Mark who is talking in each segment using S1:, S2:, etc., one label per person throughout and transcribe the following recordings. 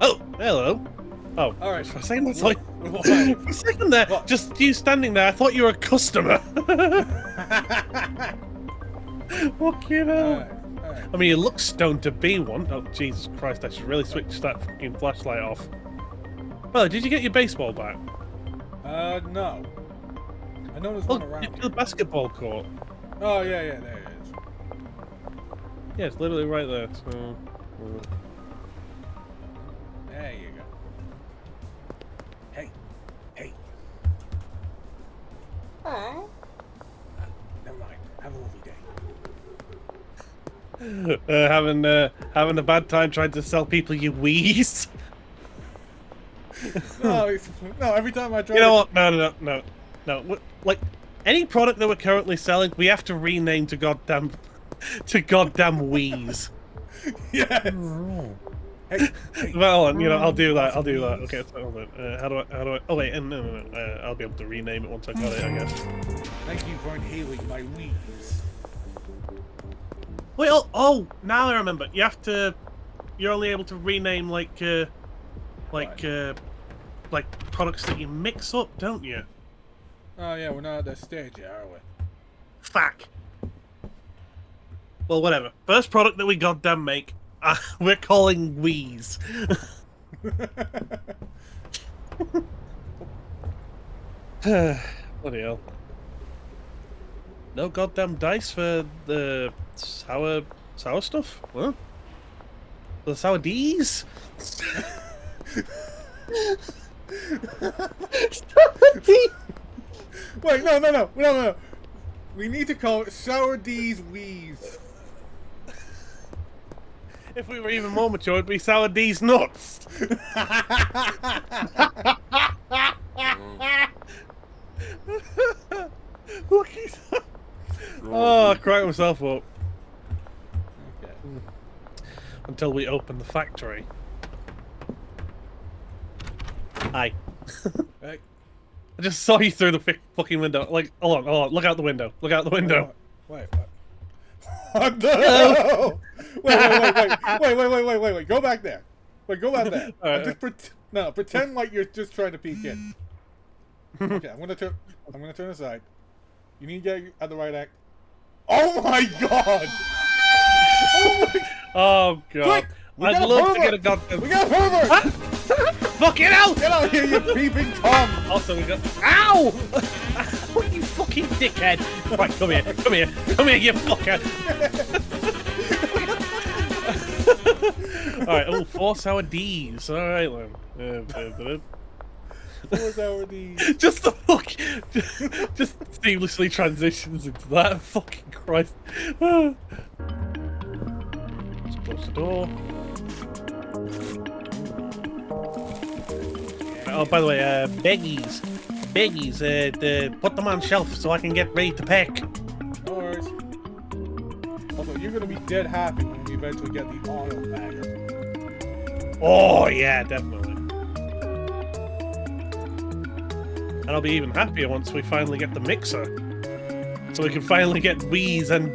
S1: Oh, hello. Oh,
S2: All right.
S1: for a second, it's like
S2: What?
S1: for a second there,
S2: What?
S1: just you standing there. I thought you were a customer. Fucking hell.
S2: Alright.
S1: I mean, you look stoned to be one. Oh, Jesus Christ! I should really switch that fucking flashlight off. Well, did you get your baseball bat?
S2: No. I know there's
S1: Oh,
S2: one around
S1: to
S2: here.
S1: the basketball court.
S2: Oh, yeah, there it is.
S1: Yeah, it's literally right there. So,
S2: There you go. Hey. Never mind. Have a lovely day.
S1: having a bad time trying to sell people your wheeze.
S2: No, every time I try
S1: You know what? No. Like any product that we're currently selling, we have to rename to goddamn wheeze.
S2: Yes. Hey.
S1: Well, hold on, I'll do that. Okay, so hold on. How do I? Oh wait, no. I'll be able to rename it once I got it, I guess.
S2: Thank you for inhaling my wheeze.
S1: Wait, oh, now I remember. You're only able to rename like products that you mix up, don't you?
S2: Oh, yeah, we're not at that stage yet, are we?
S1: Fuck. Well, whatever. First product that we goddamn make, we're calling wheeze. Bloody hell. No goddamn dice for the sour stuff? What? The sour D's?
S2: Wait, no. We need to call it Sour D's Wheeze.
S1: If we were even more mature, it'd be sour D's nuts. Look, oh, I cracked myself up.
S2: Okay.
S1: Until we open the factory. Hi.
S2: Hey.
S1: I just saw you through the fucking window. Like, hold on, look out the window. Look out the window.
S2: Wait. What the hell? Wait. Go back there. Go back there.
S1: Right.
S2: Pretend like you're just trying to peek in. Okay, I'm gonna turn aside. You need to get at the right act. Oh my god!
S1: Oh god.
S2: Quick!
S1: I'd love to get a goddamn.
S2: We got a pervert!
S1: Fucking hell!
S2: Get out here, you peeping Tom!
S1: Also, we got. Ow! What, you fucking dickhead! Right, come here, you fucker! Alright, oh, 4 sour D's. Alright then.
S2: 4 sour D's.
S1: Just the fuck. Just seamlessly transitions into that. Fucking Christ. Let's close the door. Oh, by the way, beggies, put them on shelf so I can get ready to pack.
S2: No worries. Also, you're gonna be dead happy when we eventually get the oil bagger.
S1: Oh yeah, definitely. And I'll be even happier once we finally get the mixer, so we can finally get wheeze and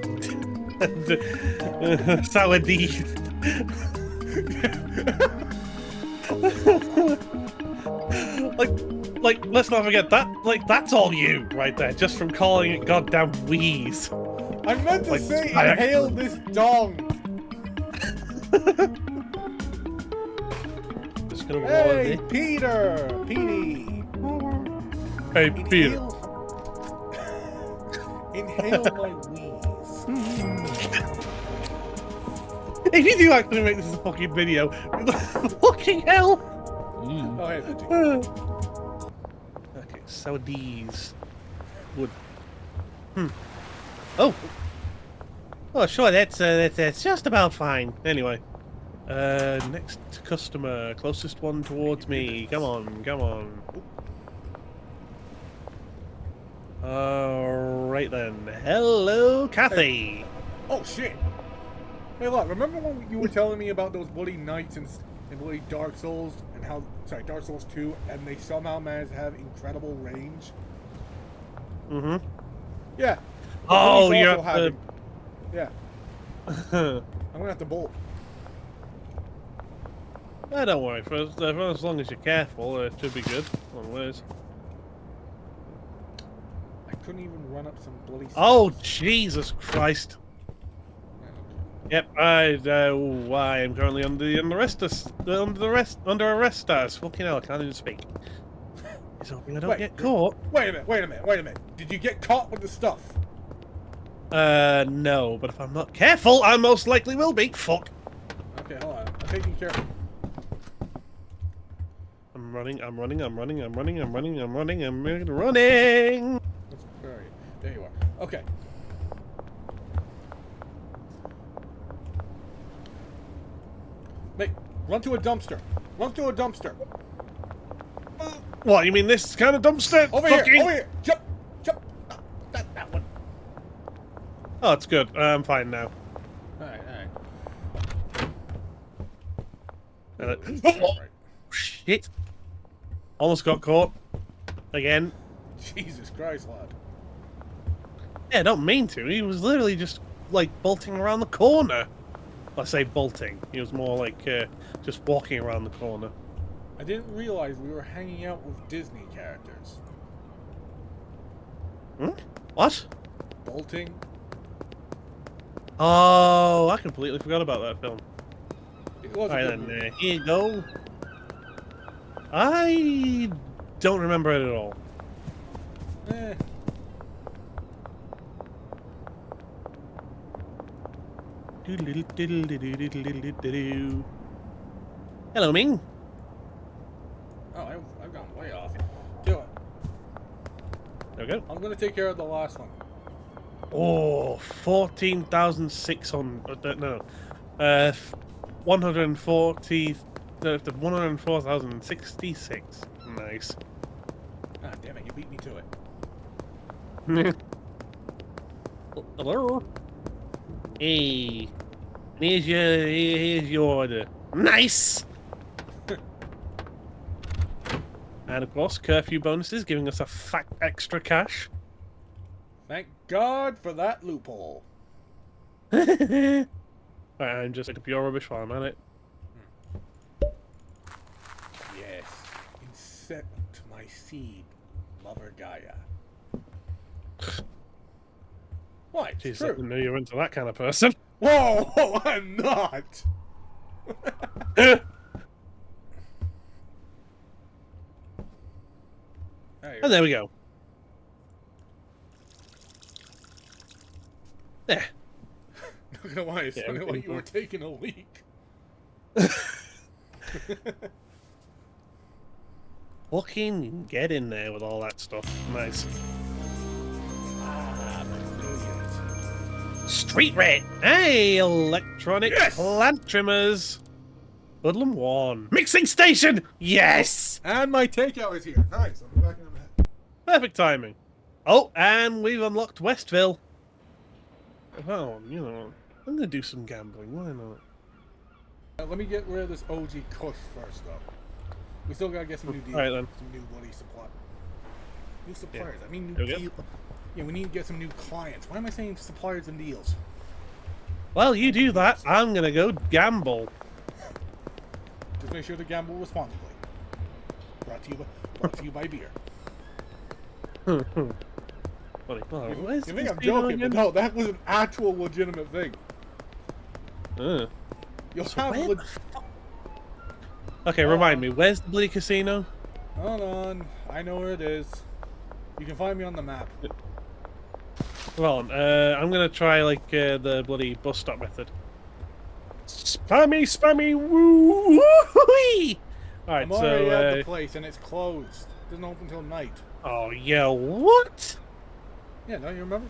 S1: sour D. Like, let's not forget that. Like, that's all you right there, just from calling it goddamn wheeze.
S2: I meant to
S1: Like,
S2: say inhale this dong.
S1: Just gonna
S2: Hey, Peter! Petey!
S1: Hey, Peter.
S2: Inhale my wheeze.
S1: If you do actually make this a fucking video, fucking hell!
S2: Oh, hey, Petey.
S1: Okay, so these would. Oh. Oh, sure. That's just about fine. Anyway, next customer, closest one towards me. Come on. All right then. Hello, Kathy.
S2: Hey. Oh shit! Hey, look. Remember when you were telling me about those bloody knights and bloody Dark Souls and how? Sorry, Dark Souls 2, and they somehow managed to have incredible range.
S1: Mm-hmm.
S2: Yeah.
S1: Oh,
S2: These
S1: you're
S2: also
S1: at the.
S2: Yeah. I'm gonna have to bolt.
S1: Don't worry. For as long as you're careful, it should be good. Otherwise.
S2: I couldn't even run up some bloody steps.
S1: Oh Jesus Christ! Yep, I am currently under arrest. Stars. Fucking hell, I can't even speak. He's hoping I don't get caught.
S2: Wait a minute. Did you get caught with the stuff?
S1: No, but if I'm not careful, I most likely will be. Fuck.
S2: Okay, hold on. I'm taking care of it.
S1: I'm running. Where are you?
S2: There you are. Okay. Mate, run to a dumpster.
S1: What, you mean this kind of dumpster?
S2: Over here. Jump. That one.
S1: Oh, it's good. I'm fine now.
S2: Alright.
S1: Oh, shit. Almost got caught. Again.
S2: Jesus Christ, lad.
S1: Yeah, I don't mean to. He was literally just, like, bolting around the corner. I say bolting. He was more like, just walking around the corner.
S2: I didn't realize we were hanging out with Disney characters.
S1: Hmm? What?
S2: Bolting?
S1: Oh, I completely forgot about that film.
S2: It was a
S1: Alright
S2: good
S1: then,
S2: movie.
S1: here you go. I don't remember it at all. Hello, Ming.
S2: Oh, I've gone way off. Do it.
S1: There we go.
S2: I'm gonna take care of the last one.
S1: Oh, 14,600. No. 140. 104,066. Nice.
S2: Ah, damn it, you beat me to it.
S1: Hello? Hey. Here's your order. Nice! And of course, curfew bonuses giving us a fat extra cash.
S2: Thank God for that loophole.
S1: Right, I'm just like a pure rubbish while I'm at it.
S2: Yes. Insect my seed, lover Gaia. What? It's
S1: Jeez, I
S2: true.
S1: didn't know you were into that kind of person.
S2: Whoa, I'm not.
S1: And there we go. There.
S2: Not gonna lie, it sounded like you were taking a leak.
S1: Fucking get in there with all that stuff. Nice.
S2: Ah, brilliant.
S1: Street rat. Hey, electronic
S2: Yes!
S1: plant trimmers. Hoodlum 1. Mixing station. Yes.
S2: And my takeout is here. Nice. I'll be back in a minute.
S1: Perfect timing. Oh, and we've unlocked Westville. Well, you know, I'm gonna do some gambling. Why not?
S2: Let me get rid of this OG Kush first, though. We still gotta get some new deals.
S1: Alright, then.
S2: Some new bloody supply. New suppliers.
S1: Yeah.
S2: I mean, new
S1: There we go.
S2: deals. Yeah, we need to get some new clients. Why am I saying suppliers and deals?
S1: Well, you do that. I'm gonna go gamble.
S2: Just make sure to gamble responsibly. Brought to you by beer.
S1: Funny. Oh,
S2: You
S1: where's
S2: think
S1: this
S2: I'm
S1: casino
S2: joking, but
S1: again?
S2: no, that was an actual legitimate thing. You'll
S1: So
S2: have
S1: where the Okay, remind me. Where's the bloody casino?
S2: Hold on. I know where it is. You can find me on the map.
S1: Hold on. I'm gonna try like the bloody bus stop method. Spammy, woo! Woo-wee! All right,
S2: I'm already
S1: so.
S2: at the place and it's closed. It doesn't open until night.
S1: Oh yeah, what?
S2: Yeah, don't you remember?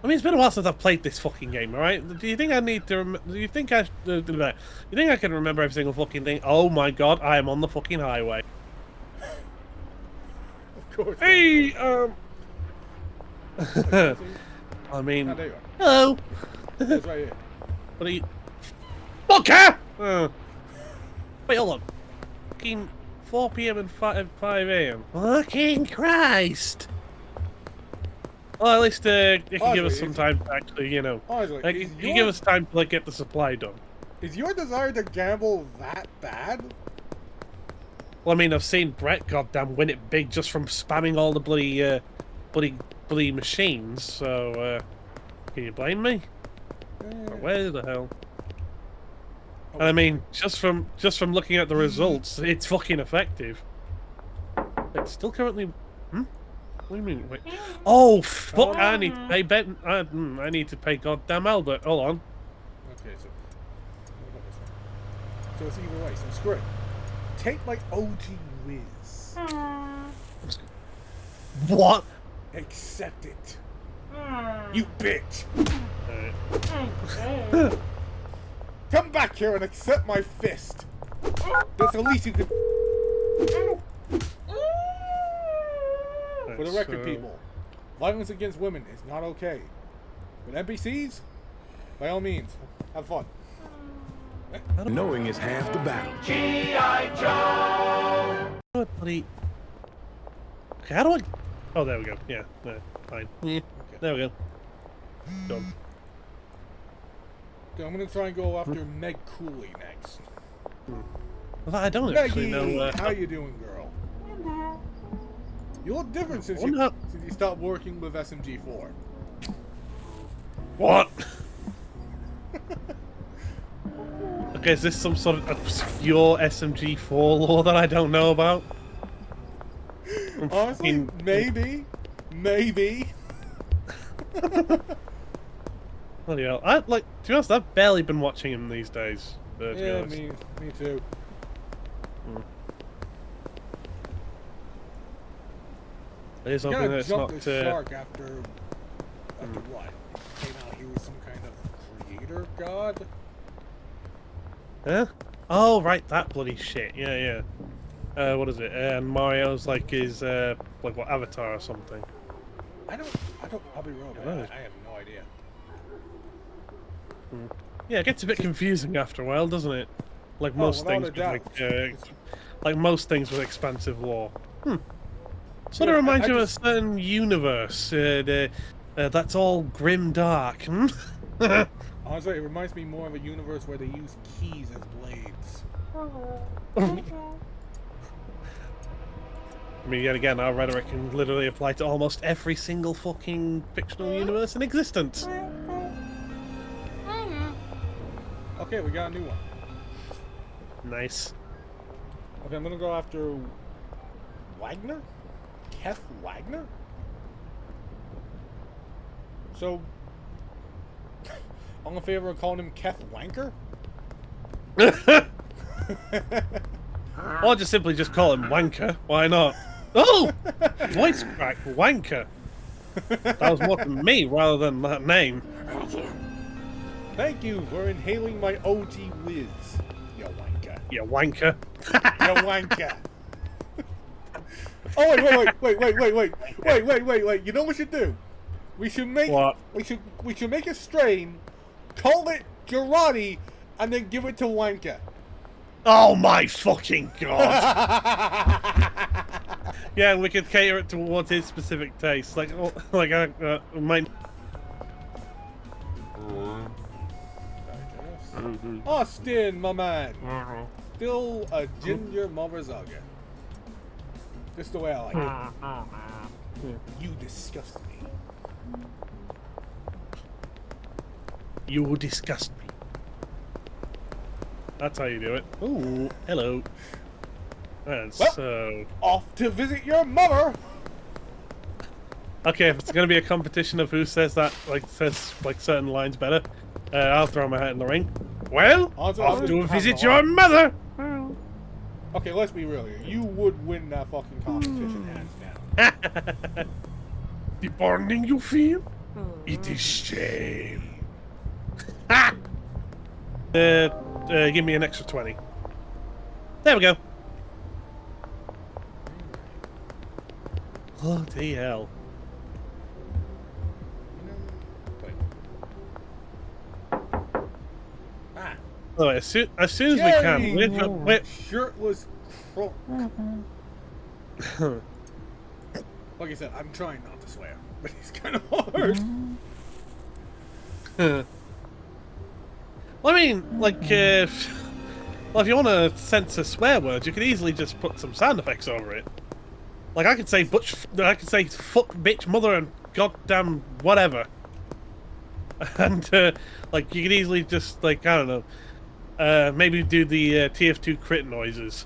S1: I mean, it's been a while since I've played this fucking game. All right. Do you think I need to? Do you think I? You think I can remember every single fucking thing? Oh my god, I am on the fucking highway.
S2: Of course.
S1: Hey, I mean,
S2: Ah, there you are.
S1: hello.
S2: It's right here.
S1: What are you? Fucker! Wait, hold on. Fucking 4 p.m. and 5 a.m. Fucking Christ! Well, at least it can give us some time to actually, you know,
S2: Honestly,
S1: like, you give us time to like get the supply done.
S2: Is your desire to gamble that bad?
S1: Well, I mean, I've seen Brett goddamn win it big just from spamming all the bloody machines. So, can you blame me? Or where the hell?
S2: Oh,
S1: And I mean, just from looking at the results, it's fucking effective. It's still currently. What do you mean? Wait. Oh fuck! I need to pay Ben. I need to pay goddamn Albert. Hold on.
S2: Okay, so it's either way. So screw it. Take my OG whiz.
S1: What?
S2: Accept it. You bitch. Come back here and accept my fist. That's the least you can. For the record, people, violence against women is not okay. With NPCs, by all means, have fun.
S3: Knowing is half the battle.
S1: G.I. Joe! Bloody... Okay, how do I... Oh, there we go. Yeah, no, fine. Yeah. Okay. There we go. Done.
S2: Okay, I'm gonna try and go after Meg Cooley next.
S1: Well, I don't
S2: Meggie,
S1: actually know...
S2: how you doing, girl? You look different since you stopped working with SMG4.
S1: What? Okay, is this some sort of obscure SMG4 lore that I don't know about?
S2: Honestly, maybe.
S1: Bloody hell. To be honest, I've barely been watching him these days.
S2: Yeah, me too.
S1: There's something that's not...
S2: the shark after what? It came out he was some kind of creator god?
S1: Huh? Oh, right, that bloody shit. Yeah. What is it? And Mario's like his, like what, avatar or something.
S2: I'll be real, man. I have no idea.
S1: Yeah, it gets a bit confusing after a while, doesn't it? Like most things with, like most things with expansive lore. Sort of reminds you of a certain universe. That's all grim dark.
S2: Honestly, it reminds me more of a universe where they use keys as blades.
S1: I mean, yet again, our rhetoric can literally apply to almost every single fucking fictional universe in existence.
S2: Okay, we got a new one.
S1: Nice.
S2: Okay, I'm gonna go after Wagner? Kef Wagner? So, I'm in favor of calling him Kef Wanker?
S1: Or just simply just call him Wanker. Why not? Oh! Voice crack, Wanker. That was more than me rather than that name.
S2: Thank you for inhaling my OG whiz, you wanker.
S1: You wanker.
S2: You wanker. Oh wait. You know what we should do? We should make
S1: what?
S2: We should make a strain, call it Girardi, and then give it to Wanker.
S1: Oh my fucking god! Yeah, we could cater it towards his specific taste, like mine.
S2: Austin, my man. Still a ginger motherfucker. Just the way I like it. You disgust me.
S1: You disgust me. That's how you do it. Ooh, hello. And
S2: well,
S1: so...
S2: off to visit your mother!
S1: Okay, if it's gonna be a competition of who says certain lines better, I'll throw my hat in the ring. Well, off to visit your mother!
S2: Okay, let's be real here. You would win that fucking competition hands down.
S1: The burning you feel? It is shame. Ha! Give me an extra 20. There we go. Bloody hell. Oh, as soon as we can. Wait.
S2: Shirtless crook. Like I said, I'm trying not to swear, but it's kind of hard.
S1: Well, I mean, like, well, if you want to censor swear words, you could easily just put some sound effects over it. Like, I could say I could say fuck, bitch, mother, and goddamn whatever. And, like, you could easily just, like, I don't know, maybe do the TF2 crit noises.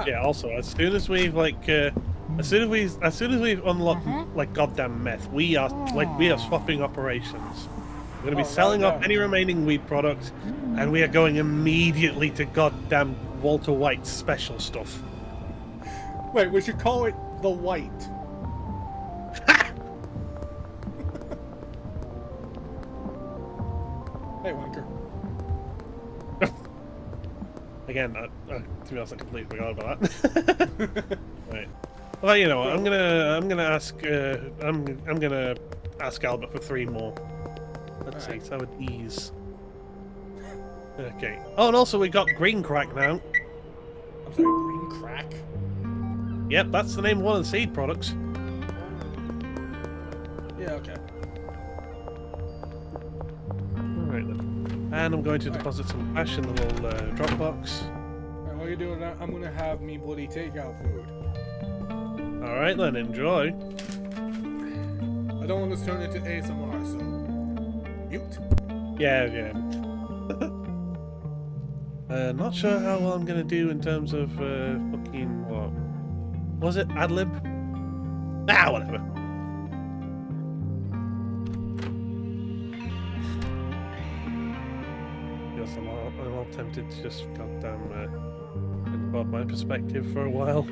S1: Yeah, also, as soon as we've, like, as soon as we've unlocked, like, goddamn meth, we are swapping operations. We're gonna be selling off any remaining weed products, and we are going immediately to goddamn Walter White's special stuff.
S2: Wait, we should call it the White. Hey, Wanker.
S1: Again, to be honest, I completely forgot about that. Right. Well, you know what? I'm gonna ask Albert for 3 more. Let's see. So with ease. Okay. Oh, and also we got green crack now.
S2: I'm sorry, green crack?
S1: Yep, that's the name of one of the seed products.
S2: Yeah, okay.
S1: Alright then. And I'm going to deposit some cash in the little drop box.
S2: Alright, while you're doing that, I'm gonna have me bloody takeout food.
S1: Alright then, enjoy.
S2: I don't want this to turn into ASMR, so... mute.
S1: Yeah. Not sure how well I'm gonna do in terms of fucking what was it? Ad-lib? Ah, whatever. Yes, I'm all tempted to just goddamn think about my perspective for a while.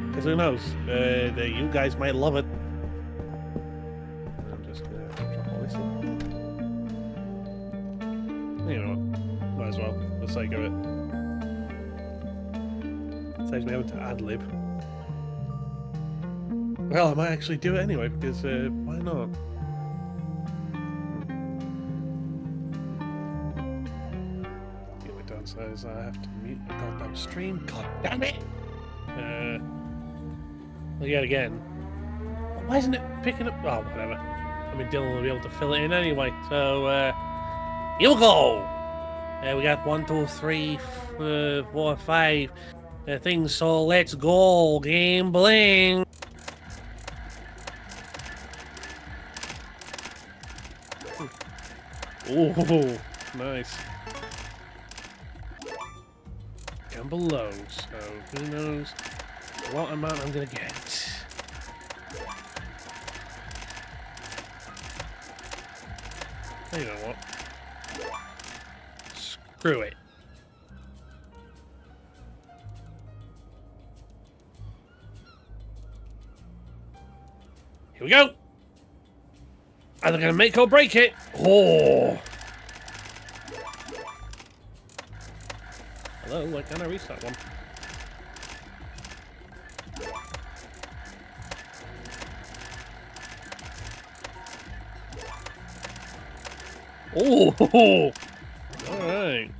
S1: Because who knows? You guys might love it. I'm just gonna drop all this in. You know what? Might as well, for the sake of it. Saves me having to ad-lib. Well, I might actually do it anyway, because why not? The only downside is I have to mute the goddamn stream. God damn it! Well, yet again. Why isn't it picking up? Oh, whatever. I mean, Dylan will be able to fill it in anyway. So, you go! We got 1, 2, 3, 4, 5 things, so let's go. Gambling! Oh, nice. Down below, so who knows what amount I'm gonna get. You know what? Screw it. Here we go! Either gonna make or break it. Oh! Hello, why can't I restart one? Oh! Alright.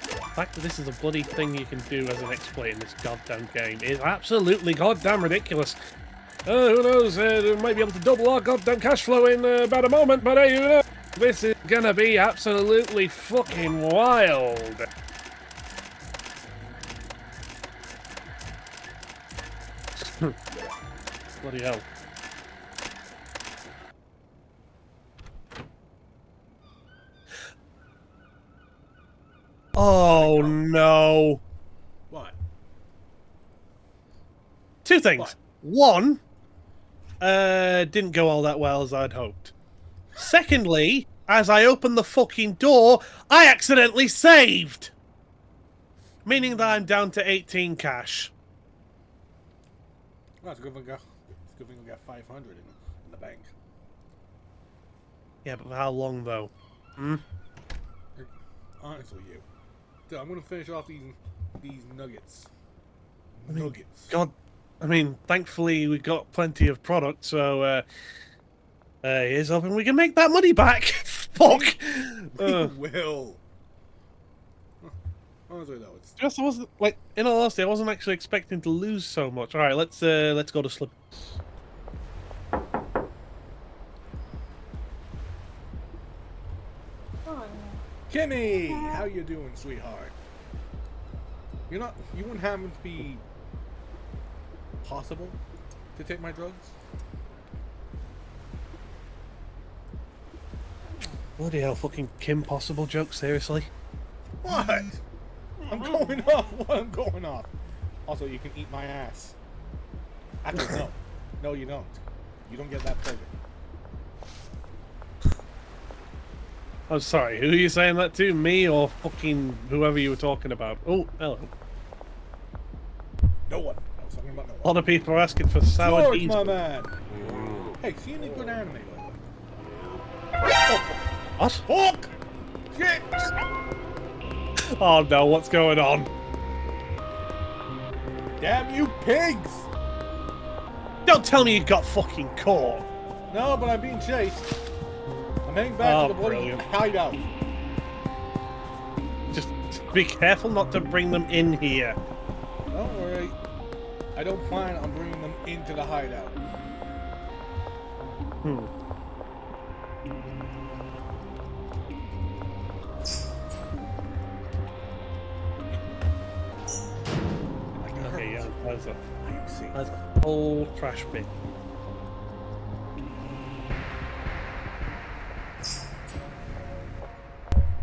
S1: The fact that this is a bloody thing you can do as an exploit in this goddamn game is absolutely goddamn ridiculous. Who knows, we might be able to double our goddamn cash flow in about a moment, but hey, who knows? This is gonna be absolutely fucking wild. Bloody hell. Oh no.
S2: What?
S1: 2 things.
S2: What?
S1: One, didn't go all that well as I'd hoped. Secondly, as I opened the fucking door, I accidentally saved! Meaning that I'm down to 18 cash.
S2: Well, it's a good thing we got 500 in the bank.
S1: Yeah, but for how long though? Hmm?
S2: Honest with you. Dude, I'm gonna finish off these nuggets.
S1: I mean,
S2: Nuggets.
S1: God, I mean, thankfully we got plenty of product, so here's hoping we can make that money back. Fuck!
S2: We will. Honestly, though, it's
S1: Just I wasn't like in all honesty, I wasn't actually expecting to lose so much. All right, let's go to slip.
S2: Kimmy. How you doing, sweetheart? You wouldn't happen to be possible to take my drugs?
S1: Bloody hell, fucking Kim Possible joke, seriously?
S2: What? I'm going off. What? I'm going off. Also, you can eat my ass. Actually, no. No, you don't. You don't get that pleasure.
S1: I'm sorry, who are you saying that to? Me or fucking whoever you were talking about? Oh, hello.
S2: No one. I was talking about no
S1: A
S2: one.
S1: lot of people are asking for sour
S2: George,
S1: beans.
S2: my man. Hey, see any good anime lately? Oh,
S1: What?
S2: fuck! Shit!
S1: Oh no, what's going on?
S2: Damn you pigs!
S1: Don't tell me you got fucking caught.
S2: No, but I'm being chased. I'm heading back to the bloody
S1: brilliant.
S2: hideout.
S1: Just be careful not to bring them in here.
S2: Don't worry. I don't plan on bringing them into the hideout.
S1: Hmm. Okay, yeah, that's a whole trash bin.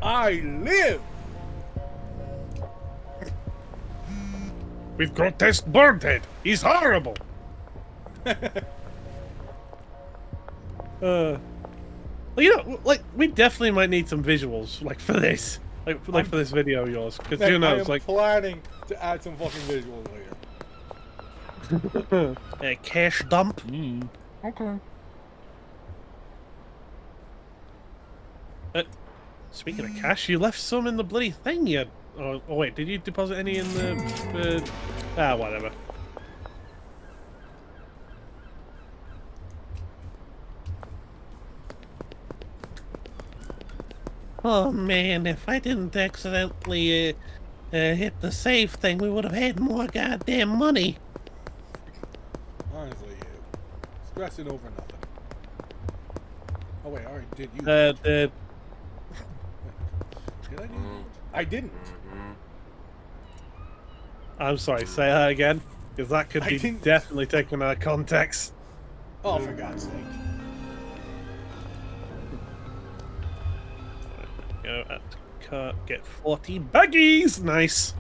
S2: I live!
S1: We've grotesque Birdhead. He's horrible. Well, you know, like we definitely might need some visuals, like for this, like for this video of yours, because
S2: I
S1: who knows,
S2: am
S1: like
S2: planning to add some fucking visuals later.
S1: a cash dump.
S2: Okay.
S1: Speaking of cash, you left some in the bloody thing yet? Oh wait, did you deposit any in the? Whatever. Oh man, if I didn't accidentally hit the save thing, we would have had more goddamn money.
S2: Honestly, you stressing over nothing. Oh wait, I already did you.
S1: The
S2: Did I do that? I didn't.
S1: I'm sorry, say that again, because that could
S2: I
S1: be
S2: didn't-
S1: definitely taken out of context.
S2: Oh, for God's sake.
S1: Go at cart, get 40 baggies! Nice!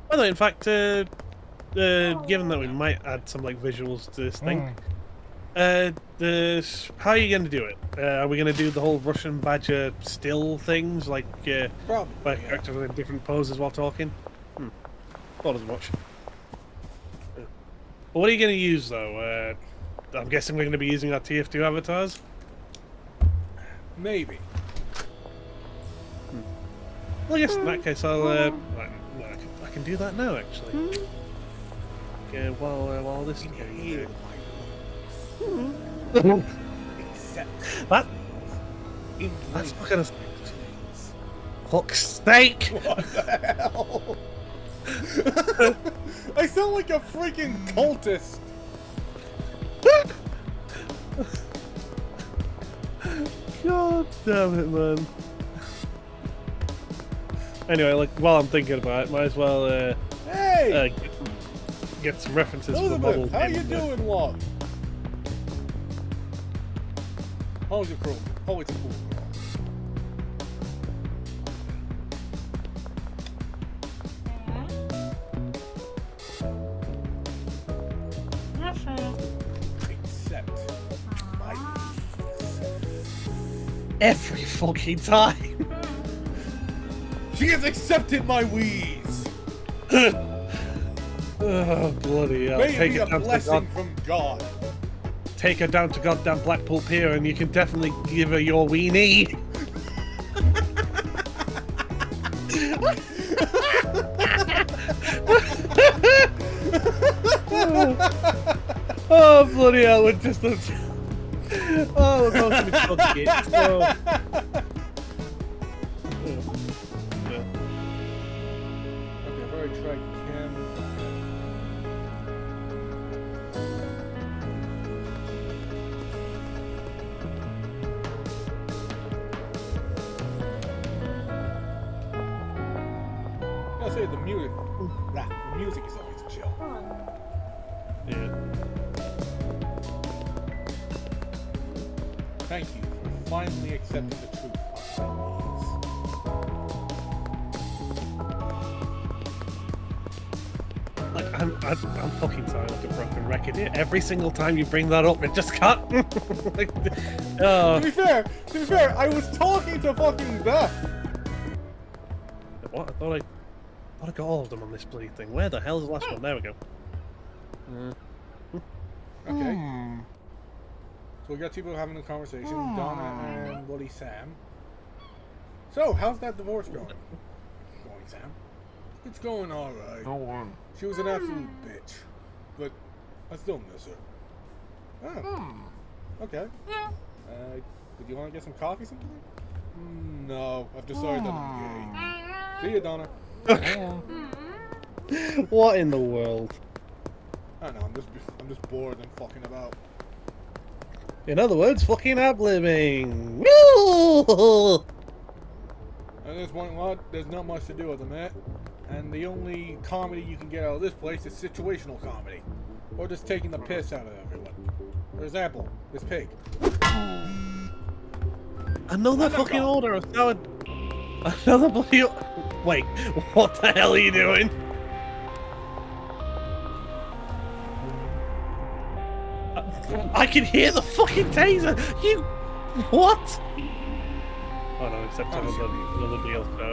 S1: By the way, in fact, given that we might add some like visuals to this thing, how are you going to do it? Are we going to do the whole Russian badger still things, like
S2: Probably.
S1: where
S2: Yeah.
S1: characters are in different poses while talking? Thought as much. But what are you going to use though? I'm guessing we're going to be using our TF2 avatars.
S2: Maybe.
S1: Well, I guess in that case I can do that now actually. Okay, while this is going on.
S2: Except
S1: That's not gonna. Fuck's sake!
S2: What the hell? I sound like a freaking cultist.
S1: God damn it, man. Anyway, like while I'm thinking about it, might as well
S2: Hey,
S1: get some references for the
S2: Elizabeth,
S1: model.
S2: how you doing, love? How's your crew? Oh, it's a cool girl. Except my
S1: Every fucking time.
S2: She has accepted my wheeze.
S1: Oh bloody hell!
S2: May it
S1: Take
S2: be
S1: it
S2: a
S1: down to
S2: blessing from God.
S1: take her down to goddamn Blackpool Pier, and you can definitely give her your weenie. Oh, bloody hell, we're just... Oh, we're going to be fucking it. So... Yeah.
S2: Okay, I've already tried Kim. I'll say the music. The music is always chill.
S1: Yeah.
S2: Thank you for finally accepting the truth of my ways.
S1: Like, I'm fucking sorry with the broken record here. Every single time you bring that up, it just can't. Like, oh.
S2: To be fair, I was talking to fucking Beth.
S1: What? I thought I got all of them on this bloody thing. Where the hell's the last one? There we go.
S2: Okay. So we got two people having a conversation. Donna and Woody Sam. So, how's that divorce going? Sam? It's going alright. She was an absolute bitch. But I still miss her. Oh. Okay. Would you want to get some coffee sometime? No, I've decided that I'm gay. See ya, Donna.
S1: What in the world?
S2: I don't know, I'm just bored and fucking about.
S1: In other words, fucking ab-living. Woo!
S2: At this point, there's not much to do at the minute. And the only comedy you can get out of this place is situational comedy. Or just taking the piss out of everyone. For example, this pig.
S1: Another fucking order of salad. Another bloody... Wait, what the hell are you doing? I can hear the fucking taser! You... What? Oh no, except another deal, so,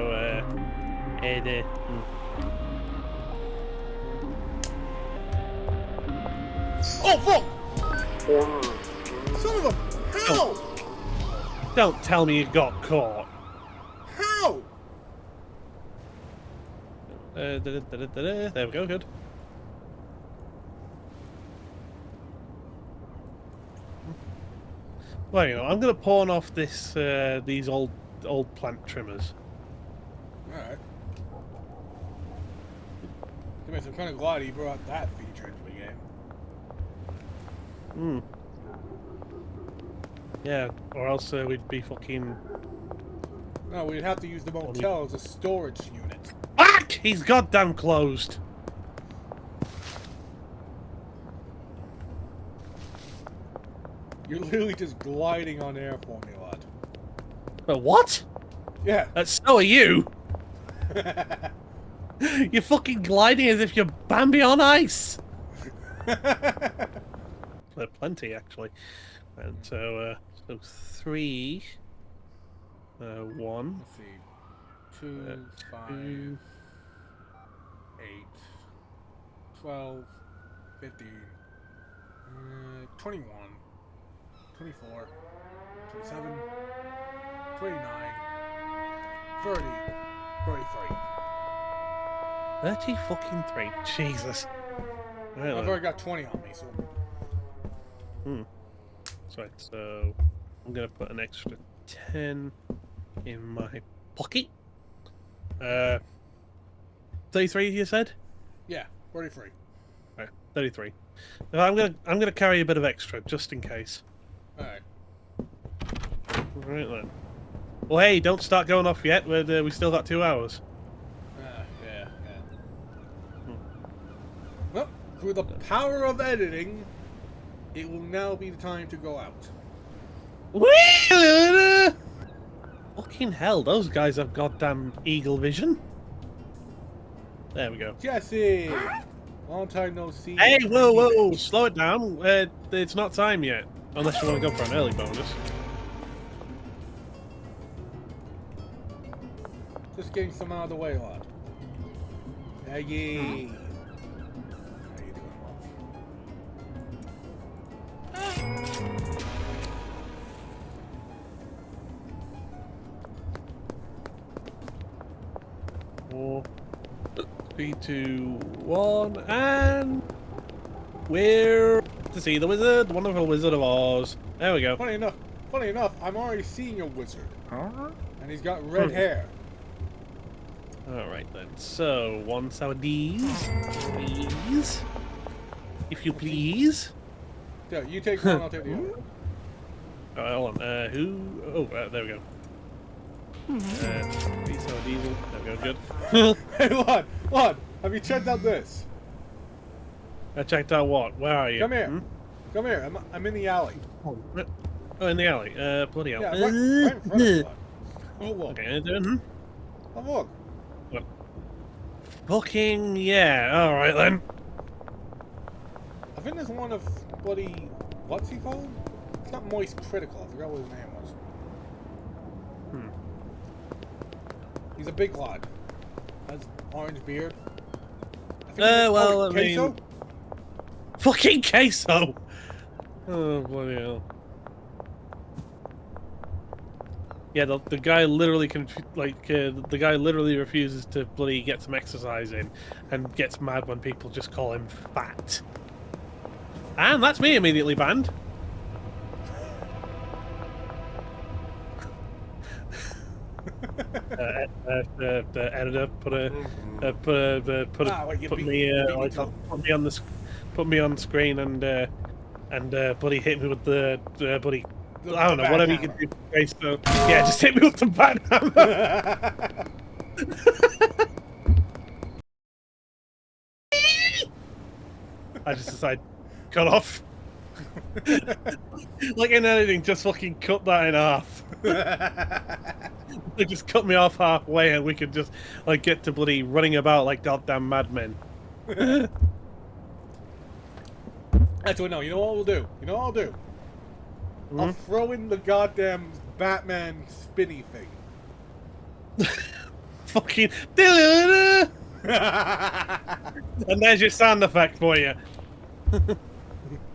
S2: Oh, fuck! Son of a... How?
S1: Don't tell me you got caught.
S2: How?
S1: There we go, good. Well, you know, I'm gonna pawn off this these old plant trimmers.
S2: Alright. I'm kind of glad he brought that feature into the game.
S1: Yeah, or else we'd be fucking...
S2: No, we'd have to use the motel as a storage unit.
S1: Fuck! He's goddamn closed.
S2: You're literally just gliding on air for me, lad.
S1: What?
S2: Yeah.
S1: So are you. You're fucking gliding as if you're Bambi on ice. Plenty, actually. And so 3, 1.
S2: Let's see. 2, 5, 8, 12, 15, 21, 24, 27, 29, 30, 33.
S1: 30 fucking 3. Jesus. Right,
S2: I've already got 20 on me, so...
S1: Right, so I'm gonna put an extra 10 in my pocket. 33, you said?
S2: Yeah, 33.
S1: Right, 33. Now, I'm gonna carry a bit of extra just in case.
S2: Alright.
S1: Right then. Well, hey, don't start going off yet. We still got 2 hours.
S2: Yeah. Well, through the power of editing, it will now be the time to go out.
S1: Fucking hell, those guys have goddamn eagle vision. There we go.
S2: Jesse! Long time no see.
S1: Hey, whoa, slow it down. It's not time yet. Unless you want to go for an early bonus.
S2: Just getting some out of the way, lad. Aggie! How you doing, love?
S1: 4, 3, 2, 1, and we're to see the wizard, the wonderful Wizard of Oz. There we go.
S2: Funny enough, I'm already seeing a wizard. And he's got red hair.
S1: Alright then, so, one sour D's, please. If you please.
S2: Yeah, you take one, I'll take the other.
S1: Alright, hold on, who? Oh, there we go. These sour diesel. There we go, good.
S2: Hey, Lon, have you checked out this?
S1: I checked out what? Where are you?
S2: Come here. Come here, I'm in the alley.
S1: Oh, in the alley. Bloody hell.
S2: Yeah, right in front of you. Oh, look.
S1: Okay,
S2: Oh, look.
S1: Fucking yeah. Alright then.
S2: I think there's one of bloody... What's he called? It's not Moist Critical. I forgot what his name was. He's a big lad. Has orange beard.
S1: Well, I
S2: Queso?
S1: mean... Fucking queso! Oh, bloody hell. Yeah, the guy literally the guy literally refuses to bloody get some exercise in, and gets mad when people just call him fat. And that's me immediately banned. The editor put me on screen and bloody hit me with the bloody. I don't know, whatever you can do. So, yeah, just hit me with the bad hammer. I just decided, cut off. Like in editing, just fucking cut that in half. They just cut me off halfway and we could just, like, get to bloody running about like goddamn madmen.
S2: Actually, no, you know what we'll do? You know what I'll do? I'll throw in the goddamn Batman spinny thing.
S1: Fucking. And there's your sound effect for you.